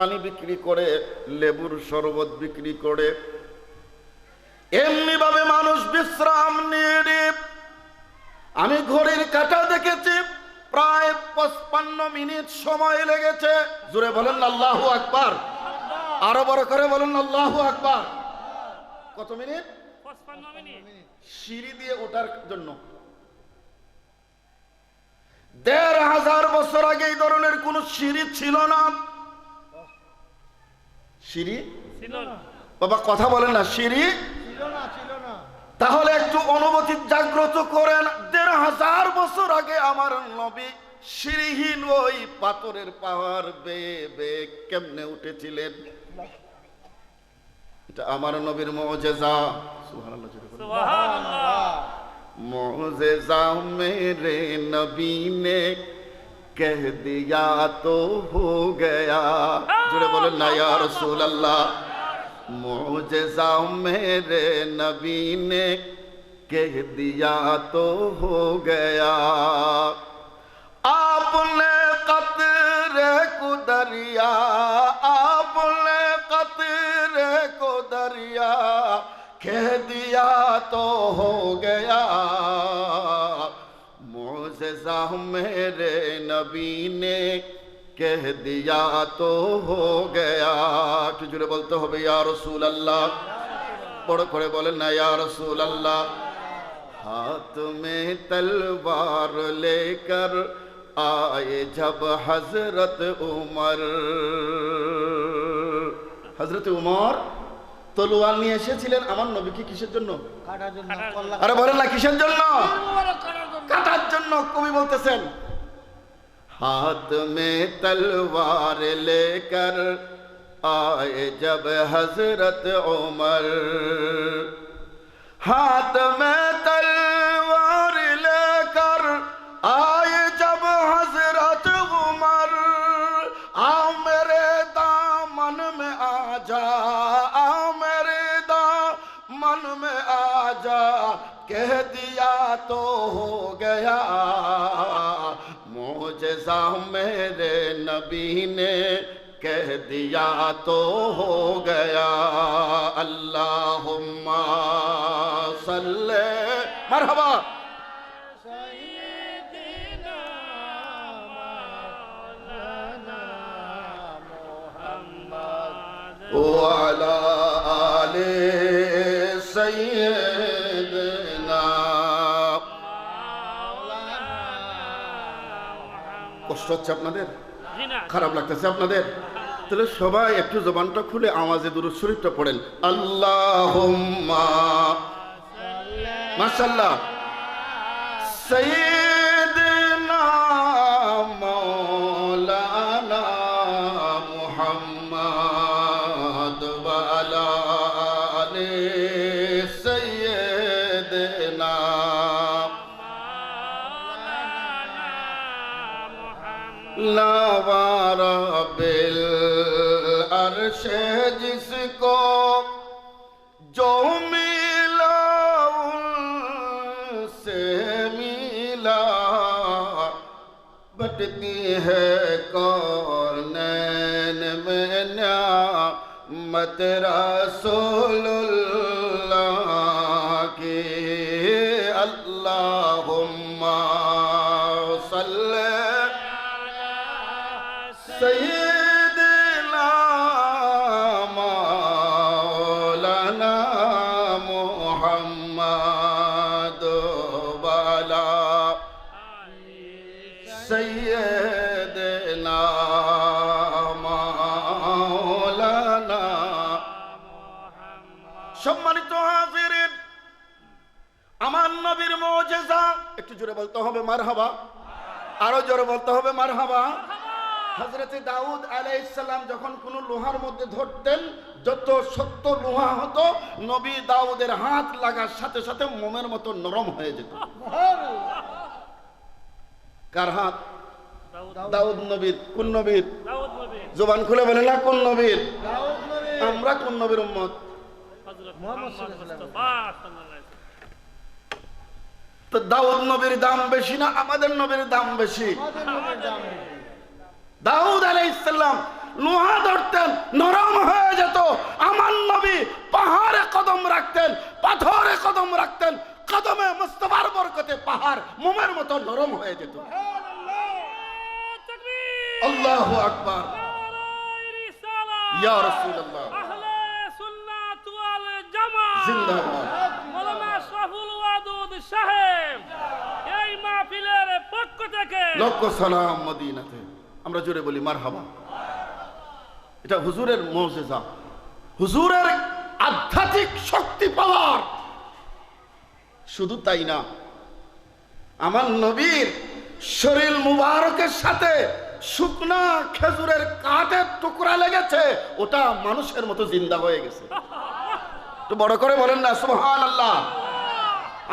পানি বিক্রি করে, লেবুর শরবত বিক্রি করে, এমনি ভাবে মানুষ বিশ্রাম নিয়ে। আমি ঘড়ির কাঁটা দেখেছি, প্রায় 55 মিনিট সময় লেগেছে। জোরে বলেন আল্লাহু আকবার, আরো বড় করে বলেন আল্লাহু আকবার। কত মিনিট? 55 মিনিট সিঁড়ি দিয়ে ওঠার জন্য। 1500 বছর আগে এই ধরনের কোন সিঁড়ি ছিল না। সিঁড়ি ছিল না বাবা, কথা বলেন না, সিঁড়ি ছিল না। তাহলে একটু অনুভূতি জাগ্রত করেন। 1500 বছর আগে আমার নবী সিঁড়িহীন ওই পাথরের পাহাড় বেয়ে বেয়ে কেমনে উঠেছিলেন? এটা আমার নবীর মুজিজা। সুবহানাল্লাহ, সুবহানাল্লাহ। मुझेजा मेरे नबी ने कह दिया तो हो गया। जुड़े बोले ना या रसूल अल्लाह। मुझेजा मेरे नबी ने कह दिया तो हो गया। आपने कतरे को दरिया, आपने कतरे को दरिया कह दिया तो हो गया। मुझेजा मेरे नबी ने कह दिया तो हो गया। একটু জোরে বলতে হবে ইয়া রাসূলুল্লাহ, বড় করে বলেন না ইয়া রাসূলুল্লাহ। हाथ में तलवार लेकर आए जब हजरत उमर, हजरत उमर তলোয়ার নিয়ে এসেছিলেন আমার নবীকে কিসের জন্য? কাটার জন্য। আরে বলেন না কিসের জন্য? কাটার জন্য। কবি বলতেছেন, হাত মে তলওয়ার লেকর আয়ে জব হযরত উমর, হাত মে তলওয়ার লেকর আয়ে জব হযরত উমর, আ মেরে দামন মে আ जा, मन में आजा, कह दिया तो हो गया। मुझेजा मेरे नबी ने कह दिया तो हो गया। अल्लाहुम्मा सल्ले मरहबा सय्यिदिना मौलाना मुहम्मद व अला आले सय्यिदना। কষ্ট হচ্ছে আপনাদের? খারাপ লাগতেছে আপনাদের? তাহলে সবাই একটু জবানটা খুলে আওয়াজে দুরূদ শরীফটা পড়েন। আল্লাহুম্মা মাশাআল্লাহ সাইয়্যিদিনা মাওলানা মুহাম্মদ ওয়া আলা नवारा बिल अर्श जिसको जो मिला उनसे मिला, बटती है कौनैन में नियामत रसूलुल्लाह की। अल्लाहुम्मा सल्ले सय्यिदिना मौलाना मुहम्मद व अला सय्यिदिना मौलाना। সম্মানিত হাজিরিন, আমার নবীর মুজিজা, একটু জোরে বলতে হবে মারহাবা, আরো জোরে বলতে হবে মারহাবা। হযরত দাউদ আলাইহিস সালাম যখন কোন লোহার মধ্যে ধরতেন, যত শক্ত লোহা হতো নবী দাউদের হাত লাগার সাথে সাথে মোমের মতো নরম হয়ে যেত। কার হাত? দাউদ নবীর। কোন নবীর? দাউদ নবীর। জবান খুলে বলেন না কোন নবীর? দাউদ নবীর। আমরা কোন নবীর উম্মত? হযরত মুহাম্মদ সাল্লাল্লাহু আলাইহি ওয়াসাল্লাম। তো দাউদ নবীর দাম বেশি না আমাদের নবীর দাম বেশি? আমাদের নবীর দাম বেশি। দাউদ আলাইহিস সালাম লোহা ধরতেন নরম হয়ে যেত। আমার নবী পাহাড়ে কদম রাখতেন, পাথরে কদম রাখতেন, কদমে মুস্তাফার বরকতে পাহাড় মোমের মতো নরম হয়ে যেত। আল্লাহু আকবার, ইয়া রাসূলুল্লাহ, আহলে সুন্নাত ওয়াল জামাত জিন্দাবাদ। মাওলানা আশরাফুল ওয়াদুদ সাহেব এই মাহফিলের পক্ষ থেকে লক্ষ সালাম মদিনাতে। আমরা জোরে বলি মারহাবা। এটা হুজুরের মুজিজা, হুজুরের আধ্যাত্মিক শক্তি পাওয়ার। শুধু তাই না, আমার নবীর শরীর মুবারকের সাথে শুকনা খেজুরের কাঠের টুকরা লেগেছে, ওটা মানুষের মতো জিন্দা হয়ে গেছে। তো বড় করে বলেন না সুবহানাল্লাহ।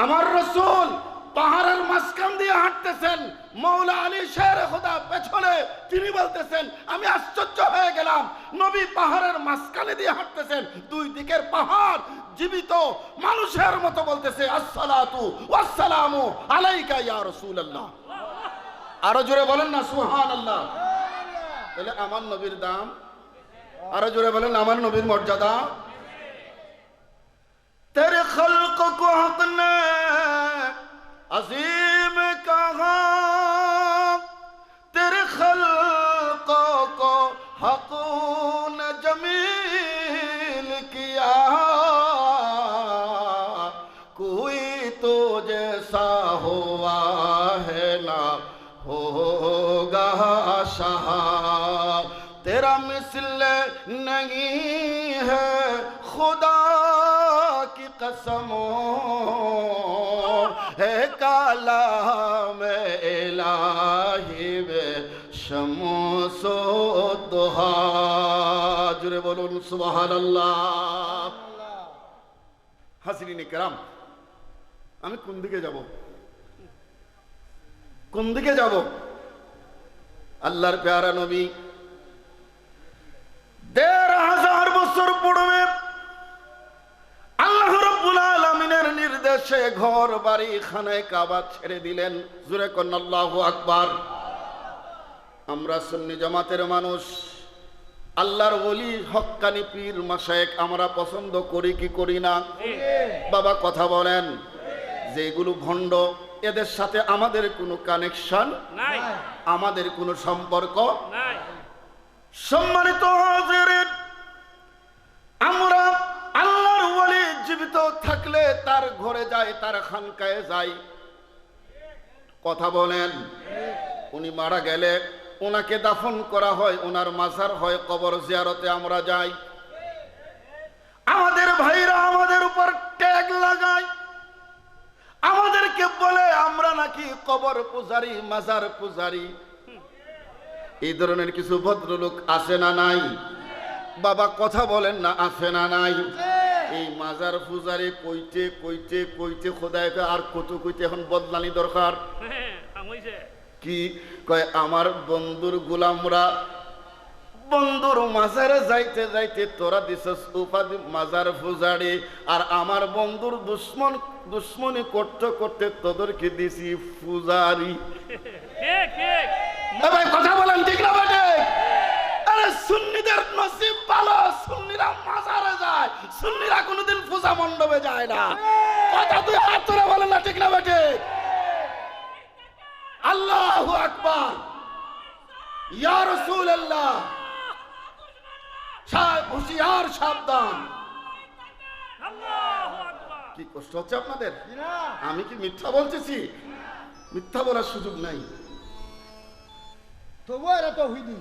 আমার রাসূল পাহাড়ের মাঝখান দিয়ে হাঁটতেছেন, মৌলা আলী শের খোদা পেছনে, তিনি বলতেছেন আমি আশ্চর্য হয়ে গেলাম, নবী পাহাড়ের মাঝখানে দিয়ে হাঁটতেছেন, দুই দিকের পাহাড় জীবিত মানুষের মতো বলতেছে আসসালাতু ওয়াসসালামু আলাইকা ইয়া রাসূলুল্লাহ। আরো জোরে বলেন না সুবহানাল্লাহ। তাহলে আমার নবীর দাম, আরো জোরে বলেন আমার নবীর মর্যাদা। তেরে খলক কো হক নে अजीम कहा, तेरे खल्कों को हक न जमील किया, कोई तो जैसा हुआ है ना होगा शाह, तेरा मिसल नहीं है खुदा की कसमों है काला में इलाही में शमसो दुहा। जुरे बोलुन सुबहानाल्लाह। হাসিরিনে কেরাম, আমি কোন দিকে যাব, কোন দিকে যাব? আল্লাহর প্যারা নবী ১৫০০ বছর পূর্বে আল্লাহ রাব্বুল আলামিনের নির্দেশে ঘর বাড়ি খানায় কাবা ছেড়ে দিলেন। জোরে কোন আল্লাহু আকবার। আমরা সুন্নি জামাতের মানুষ, আল্লাহর ওলি হক্কানি পীর মাশায়েখ আমরা পছন্দ করি কি করি না? বাবা কথা বলেন। যেগুলো ভণ্ড, এদের সাথে আমাদের কোনো কানেকশন নাই, আমাদের কোনো সম্পর্ক নাই। সম্মানিত হাজিরিন, আমরা আল্লাহর ওলি জীবিত থাকলে তার ঘরে যায়, তার খানকায় যাই। কথা বলেন। উনি মারা গেলে ওনাকে দাফন করা হয়, ওনার মাজার হয়, কবর জিয়ারতে আমরা যাই। আমাদের ভাইরা আমাদের উপর ট্যাগ লাগায়, আমাদেরকে বলে আমরা নাকি কবর পূজারি, মাজার পূজারি। এই ধরনের কিছু ভদ্রলোক আছে না নাই? বাবা কথা বলেন না, আছে না নাই? এই মাজার পূজারি কইতে কইতে কইতে খোদাইকে আর কত কইতে এখন বদলানি দরকার। কি কয়, আমার বন্ধুর গোলামরা বন্ধুর মাজারে যাইতে যাইতে তোরা দিছস উপাধি মাজার পূজারি, আর আমার বন্ধুর দুশ্মনী করতে করতে তোদেরকে দিছি পূজারি। ভাই কথা বলেন ঠিক না বেটে? আরে সুন্নিদের নসিব ভালো, সুন্নিরা মাজারে যায়, সুন্নিরা কোনোদিন পূজা মণ্ডপে যায় না। কথা তুই হাত ধরে বলেন না ঠিক না বেটে? আল্লাহু আকবার, ইয়া রাসূলুল্লাহ। হুঁশিয়ার, সাবধান। কি কষ্ট হচ্ছে আপনাদের? আমি কি মিথ্যা বলতেছি? মিথ্যা বলার সুযোগ নাই। তবু এরা তো হইনি।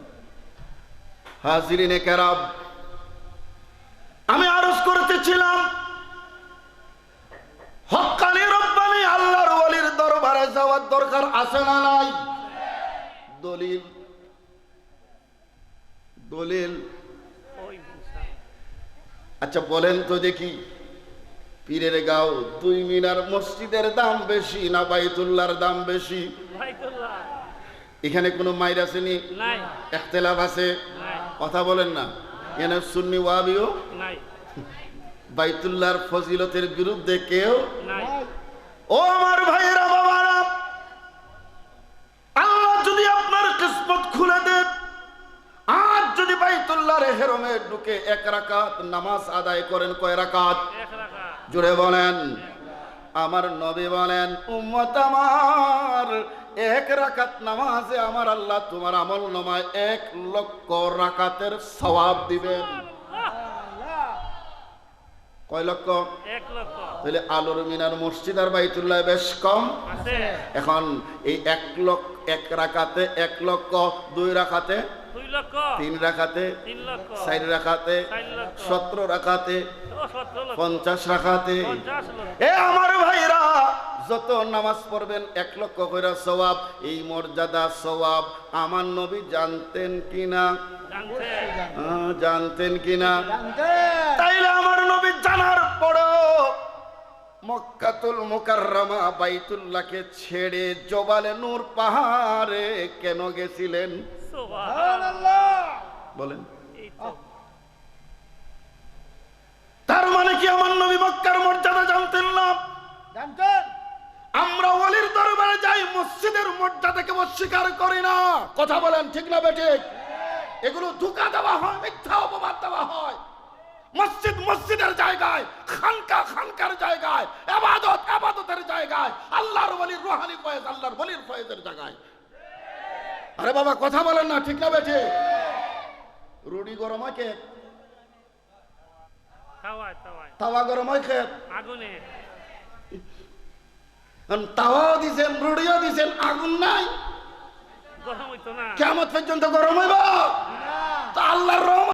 হাজিরিনে কেরাম, আমি আরজ করতেছিলাম হক্কানি রব্বানি আল্লাহর ওলির দরবারে যাওয়ার দরকার আছে না নাই? দলিল দলিল। আচ্ছা বলেন তো দেখি, পীরের গাঁও ২ মিনার মসজিদের দাম বেশি না বাইতুল্লাহর দাম বেশি? এখানে কোনো মাইর আসেনি, ইখতিলাফ আছে? কথা বলেন না। এখানে সুন্নি ওয়াহাবিও নাই, বাইতুল্লাহর ফজিলতের বিরুদ্ধে কেউ নাই। ও আমার ভাইয়েরা, বাবারা, আল্লাহ যদি আপনার কিসমত খুলে দেন, আজ যদি বাইতুল্লাহর হেরমে ঢুকে 1 রাকাত নামাজ আদায় করেন। কয় রাকাত? 1 রাকাত। জুড়ে বলেন। আমার নবী বলেন, উম্মত আমার, 1 রাকাত নামাজে আমার আল্লাহ তোমার আমল নামায় 1 লক্ষ রাকাতের সওয়াব দিবেন। কয় লক্ষ? 1 লক্ষ। তাহলে আলোর মিনার মসজিদ আর বাইতুল্লাহ বেশ কম। আছে। এখন এই 1 রাকাতে 1 লক্ষ, 2 রাকাতে 2 লক্ষ। 3 রাকাতে 3 লক্ষ। 4 রাকাতে 4 লক্ষ। 17 রাকাতে 17 লক্ষ। 50 রাকাতে। 50 লক্ষ। এ আমার ভাইরা, যত নামাজ পড়বেন 1 লক্ষ কইরা সওয়াব। এই মর্যাদা সওয়াব আমার নবী জানতেন কিনা? জানতেন কিনা? তাইলে আমার নবী জানার পরেও মক্কাতুল মুকাররমা বাইতুল্লাহকে ছেড়ে জবালে নূর পাহাড়ে কেন গেছিলেন? সুবহানাল্লাহ। বলেন। এই তো। তার মানে কি আমার নবী মক্কার মর্যাদা জানতেন না? জানতেন। আমরা ওলির দরবারে যাই, মসজিদের মর্যাদাকে অস্বীকার করি না। কথা বলেন, ঠিক না বেঠিক? এগুলো ধোঁকা দেওয়া হয়, মিথ্যা অপবাদ দেওয়া হয়। মসজিদ মসজিদের জায়গায়, খানকা খানকার জায়গায়, ইবাদত ইবাদতের জায়গায়, আল্লাহর ওলির রুহানি ফয়েজ আল্লাহর ওলির ফয়েজের জায়গায়। আরে বাবা কথা বলেন না, ঠিক না বেঠিক? রুটি গরম হয় কে? তাওয়ায়। তাওয়া গরম হয় কে? আগুনে। তাওয়াও দিছেন, রুটিও দিছেন, আগুন নাই। গরম হইতো না। কিয়ামত পর্যন্ত গরম হইব? তা আল্লাহর রহমত